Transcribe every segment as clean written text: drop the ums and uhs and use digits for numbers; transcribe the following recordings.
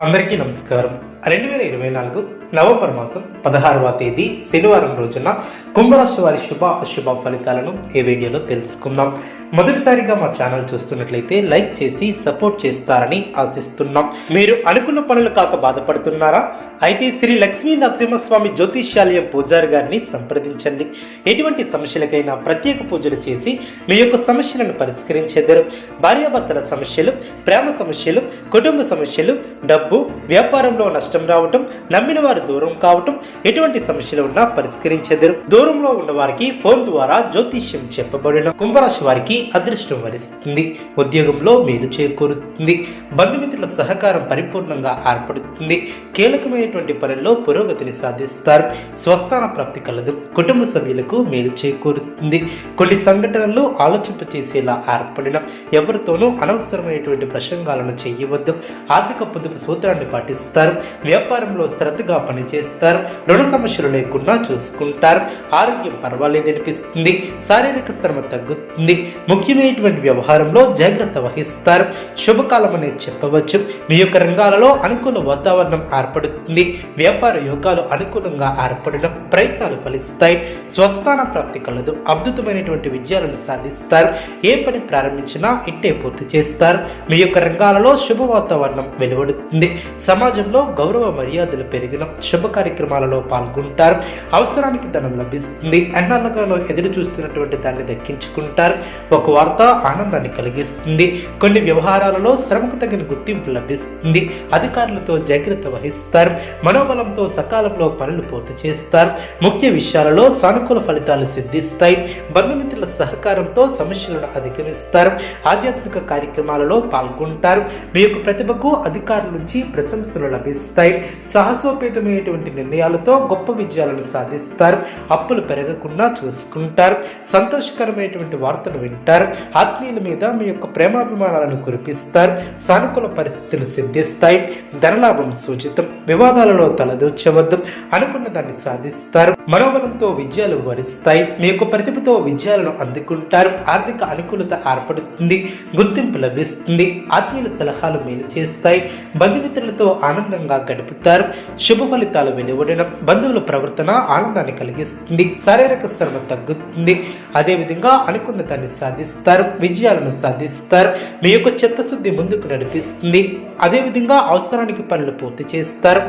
అందరికీ నమస్కారం. 2024 నవంబర్ మాసం 16వ తేదీ శనివారం రోజున కుంభరాశి వారి శుభ అశుభ ఫలితాలను ఈ వీడియోలో తెలుసుకుందాం. మొదటిసారిగా మా ఛానల్ చూస్తున్నట్లయితే లైక్ చేసి సపోర్ట్ చేస్తారని ఆశిస్తున్నాం. మీరు అనుకున్న పనులు కాక బాధపడుతున్నారా? అయితే శ్రీ లక్ష్మీ నరసింహస్వామి జ్యోతిష్యాలయం పూజారి గారిని సంప్రదించండి. ఎటువంటి సమస్యలకైనా ప్రత్యేక పూజలు చేసి మీ యొక్క సమస్యలను పరిష్కరించేద్దరు. భార్యాభర్తల సమస్యలు, ప్రేమ సమస్యలు, కుటుంబ సమస్యలు, డబ్బు, వ్యాపారంలో నష్టం రావటం, నమ్మిన వారు దూరం కావటం, ఎటువంటి సమస్యలు ఉన్నా పరిష్కరించేద్దరు. దూరంలో ఉన్న వారికి ఫోన్ ద్వారా జ్యోతిష్యం చెప్పబడిన కుంభరాశి వారికి అదృష్టం వరిస్తుంది. ఉద్యోగంలో మేలు చేకూరుతుంది. బంధుమిత్రుల సహకారం పరిపూర్ణంగా ఏర్పడుతుంది. కీలకమైనటువంటి పనుల్లో పురోగతిని సాధిస్తారు. స్వస్థాన ప్రాప్తి కలదు. కుటుంబ సభ్యులకు మేలు చేకూరుతుంది. కొన్ని సంఘటనలు ఆలోచింపచేసేలా ఏర్పడిన ఎవరితోనూ అనవసరమైనటువంటి ప్రసంగాలను చేయవద్దు. ఆర్థిక పొదుపు సూత్రాన్ని పాటిస్తారు. వ్యాపారంలో శ్రద్ధగా పనిచేస్తారు. రుణ సమస్యలు లేకుండా చూసుకుంటారు. ఆరోగ్యం పర్వాలేదనిపిస్తుంది. శారీరక శ్రమ తగ్గుతుంది. ముఖ్యమైనటువంటి వ్యవహారంలో జాగ్రత్త వహిస్తారు. శుభకాలం అనేది చెప్పవచ్చు. మీ యొక్క రంగాలలో అనుకూల వాతావరణం ఏర్పడుతుంది. వ్యాపార యోగాలు అనుకూలంగా ఏర్పడిన ప్రయత్నాలు ఫలిస్తాయి. స్వస్థాన ప్రాప్తి కలదు. అద్భుతమైనటువంటి విజయాలను సాధిస్తారు. ఏ పని ప్రారంభించినా ఇట్టే పూర్తి చేస్తారు. మీ యొక్క రంగాలలో శుభ వాతావరణం వెలువడుతుంది. సమాజంలో గౌరవ మర్యాదలు పెరిగిన శుభ కార్యక్రమాలలో పాల్గొంటారు. అవసరానికి ధనం లభిస్తుంది. ఎన్నాళ్ళగానో ఎదురు చూస్తున్నటువంటి దాన్ని దక్కించుకుంటారు. ఒక వార్త ఆనందాన్ని కలిగిస్తుంది. కొన్ని వ్యవహారాలలో శ్రమకు తగిన గుర్తింపు లభిస్తుంది. అధికారులతో జాగ్రత్త వహిస్తారు. మనోబలంతో సకాలంలో పనులు పూర్తి చేస్తారు. ముఖ్య విషయాలలో సానుకూల ఫలితాలు సిద్ధిస్తాయి. బంధుమిత్రుల సహకారంతో సమస్యలను అధిగమిస్తారు. ఆధ్యాత్మిక కార్యక్రమాలలో పాల్గొంటారు. మీ యొక్క ప్రతిభకు అధికారుల నుంచి ప్రశంసలు లభిస్తాయి. సాహసోపేతమైనటువంటి నిర్ణయాలతో గొప్ప విజయాలను సాధిస్తారు. అప్పులు పెరగకుండా చూసుకుంటారు. సంతోషకరమైనటువంటి వార్తలు వింటారు. ఆత్మీయుల మీద మీ యొక్క ప్రేమాభిమానాలను కురిపిస్తారు. సానుకూల పరిస్థితులు సిద్ధిస్తాయి. ధనలాభం సూచితం. వివాదాలలో తలదూర్చవద్దు. అనుకున్న దాన్ని సాధిస్తారు. మనోబలంతో విజయాలు వరిస్తాయి. మీ యొక్క ప్రతిభతో విజయాలను అందుకుంటారు. ఆర్థిక అనుకూలత ఏర్పడుతుంది. గుర్తింపు లభిస్తుంది. ఆత్మీయుల సలహాలు మేలు చేస్తాయి. బంధుమిత్రులతో ఆనందంగా గడుపుతారు. శుభ ఫలితాలు వెలువడిన బంధువుల ప్రవర్తన ఆనందాన్ని కలిగిస్తుంది. శారీరక శ్రమ తగ్గుతుంది. అదేవిధంగా అనుకున్న దాన్ని సాధిస్తారు. విజయాలను సాధిస్తారు. మీ యొక్క చిత్తశుద్ధి ముందుకు నడిపిస్తుంది. అదేవిధంగా అవసరానికి పనులు పూర్తి చేస్తారు.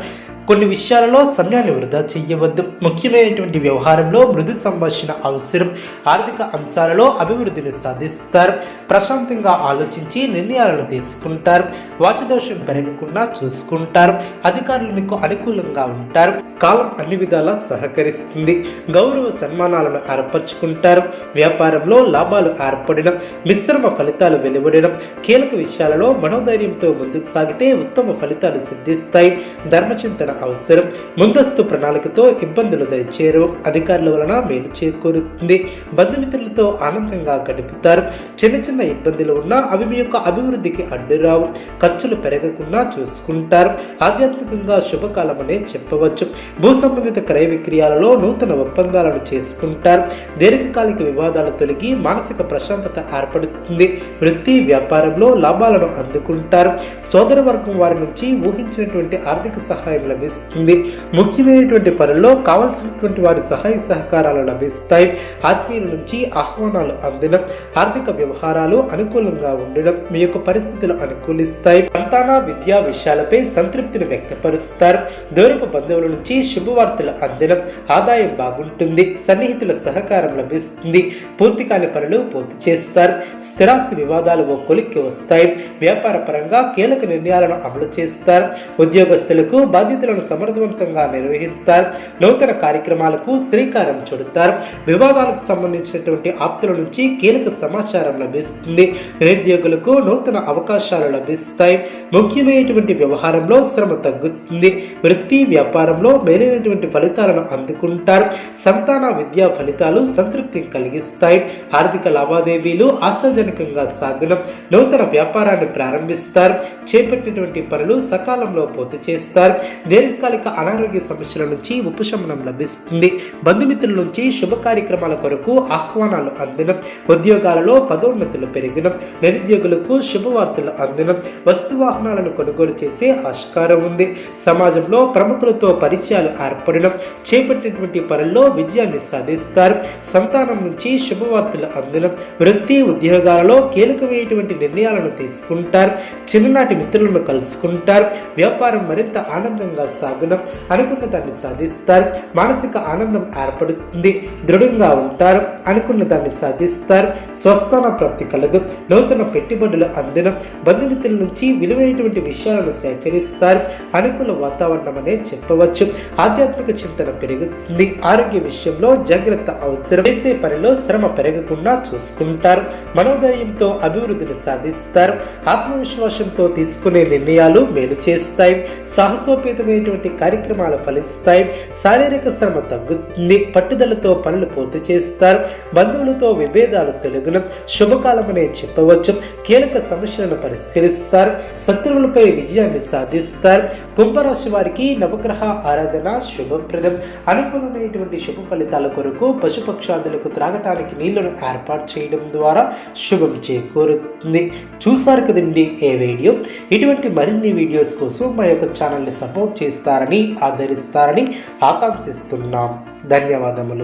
కొన్ని విషయాలలో సమయాన్ని వృధా చేయవద్దు. ముఖ్యమైనటువంటి వ్యవహారంలో మృదు సంభాషణ అవసరం. ఆర్థిక అంశాలలో అభివృద్ధిని సాధిస్తారు. ప్రశాంతంగా ఆలోచించి నిర్ణయాలను తీసుకుంటారు. వాచదోషం పెరగకుండా చూసుకుంటారు. అధికారులు మీకు అనుకూలంగా ఉంటారు. కాలం అన్ని విధాలా సహకరిస్తుంది. గౌరవ సన్మానాలను ఏర్పరచుకుంటారు. వ్యాపారంలో లాభాలు ఏర్పడిన మిశ్రమ ఫలితాలు వెలువడిన కీలక విషయాలలో మనోధైర్యంతో ముందుకు సాగితే ఉత్తమ ఫలితాలు సిద్ధిస్తాయి. ధర్మచింతన అవసరం. ముందస్తు ప్రణాళికతో ఇబ్బందులు దయచేరు. అధికారుల వలన మేలు చేకూరుతుంది. బంధుమిత్రులతో ఆనందంగా గడుపుతారు. చిన్న చిన్న ఇబ్బందులు ఉన్నా అవి మీ యొక్క అభివృద్ధికి అడ్డురావు. ఖర్చులు పెరగకుండా చూసుకుంటారు. ఆధ్యాత్మికంగా శుభకాలం అనే చెప్పవచ్చు. భూ సంబంధిత క్రయ విక్రయాలలో నూతన ఒప్పందాలను చేసుకుంటారు. దీర్ఘకాలిక వివాదాలు తొలగి మానసిక ప్రశాంతత ఏర్పడుతుంది. వృత్తి వ్యాపారంలో లాభాలను అందుకుంటారు. సోదర వర్గం వారి నుంచి ఊహించినటువంటి ఆర్థిక సహాయం లభిస్తుంది. ముఖ్యమైనటువంటి పనుల్లో కావలసినటువంటి వారి సహాయ సహకారాలు లభిస్తాయి. ఆత్మీయుల నుంచి ఆహ్వానాలు అందిన ఆర్థిక వ్యవహారాలు అనుకూలంగా ఉండడం మీ యొక్క పరిస్థితులు అనుకూలిస్తాయి. సంతాన విద్యా విషయాలపై సంతృప్తిని వ్యక్తపరుస్తారు. దూరపు బంధువుల నుంచి శుభవార్తలు అందడం ఆదాయం బాగుంటుంది. సన్నిహితుల సహకారం లభిస్తుంది. పూర్తి కాని పనులు పూర్తి చేస్తారు. స్థిరాస్తి వివాదాలు ఓ కొలిక్కి వస్తాయి. వ్యాపార పరంగా కీలక నిర్ణయాలను అమలు చేస్తారు. ఉద్యోగస్తులకు బాధ్యతలను సమర్థవంతంగా నిర్వహిస్తారు. నూతన కార్యక్రమాలకు శ్రీకారం చుడతారు. వివాదాలకు సంబంధించినటువంటి ఆప్తుల నుంచి కీలక సమాచారం లభిస్తుంది. నిరుద్యోగులకు నూతన అవకాశాలు లభిస్తాయి. ముఖ్యమైనటువంటి వ్యవహారంలో శ్రమ తగ్గుతుంది. వృత్తి వ్యాపారంలో మేలైనటువంటి ఫలితాలను అందుకుంటారు. సంతాన విద్యా ఫలితాలు సంతృప్తిని కలిగిస్తాయి. ఆర్థిక లావాదేవీలు ఆశాజనకంగా సాగడం. నూతన వ్యాపారాన్ని ప్రారంభిస్తారు. చేపట్టినటువంటి పనులు సకాలంలో పూర్తి చేస్తారు. దీర్ఘకాలిక అనారోగ్య సమస్యల నుంచి ఉపశమనం లభిస్తుంది. బంధుమిత్రుల నుంచి శుభ కార్యక్రమాల కొరకు ఆహ్వానాలు అందడం, ఉద్యోగాలలో పదోన్నతులు పెరగడం, నిరుద్యోగులకు శుభవార్తలు అందడం, వస్తు వాహనాలను కొనుగోలు చేసే ఆస్కారం ఉంది. సమాజంలో ప్రముఖులతో పరిచయాలు ఏర్పడడం, చేపట్టినటువంటి పనుల్లో విజయాన్ని సాధిస్తారు. సంతానం నుంచి శుభవార్తలు అందడం, వృత్తి ఉద్యోగాలలో కీలకమైనటువంటి నిర్ణయాలను తీసుకుంటారు. చిన్ననాటి మిత్రులను కలుసుకుంటారు. వ్యాపారం మరింత ఆనందంగా సాగడం, అనుకున్న దాన్ని సాధిస్తారు. మానసిక ఆనందం ఏర్పడుతుంది. దృఢంగా ఉంటారు. అనుకున్న దాన్ని సాధిస్తారు. స్వస్థాన ప్రాప్తి కలదు. నూతన పెట్టుబడులు అందడం, బంధుమిత్రుల నుంచి విలువైనటువంటి విషయాలను సేకరిస్తారు. అనుకూల వాతావరణం అనే చెప్పవచ్చు. ఆధ్యాత్మిక చింతన పెరుగుతుంది. ఆరోగ్య విషయంలో జాగ్రత్త అవసరం. చేసే పనిలో శ్రమ పెరగకుండా చూసుకుంటారు. మనోధైర్యంతో అభివృద్ధిని సాధిస్తారు. ఆత్మవిశ్వాసంతో తీసుకునే నిర్ణయాలు మేలు చేస్తాయి. సాహసోపేతమైనటువంటి కార్యక్రమాలు ఫలిస్తాయి. శారీరక శ్రమ తగ్గుతుంది. పట్టుదలతో పనులు పూర్తి చేస్తారు. బంధువులతో విభేదాలు తొలగడం శుభకాలమనే చెప్పవచ్చు. కీలక సమస్యలను పరిష్కరిస్తారు. శత్రువులపై విజయాన్ని సాధిస్తారు. కుంభరాశి వారికి నవగ్రహ ఆరాధన శుభప్రదం. అనుకూలమైనటువంటి శుభ ఫలితాల కొరకు పశుపక్షాదులకు త్రాగటానికి నీళ్లను ఏర్పాటు చేయడం ద్వారా శుభం చేకూరుతుంది. చూసారు కదండి ఏ వీడియో. ఇటువంటి మరిన్ని వీడియోస్ కోసం మా యొక్క ఛానల్ని సపోర్ట్ చేస్తారని, ఆదరిస్తారని ఆకాంక్షిస్తున్నాం. ధన్యవాదములు.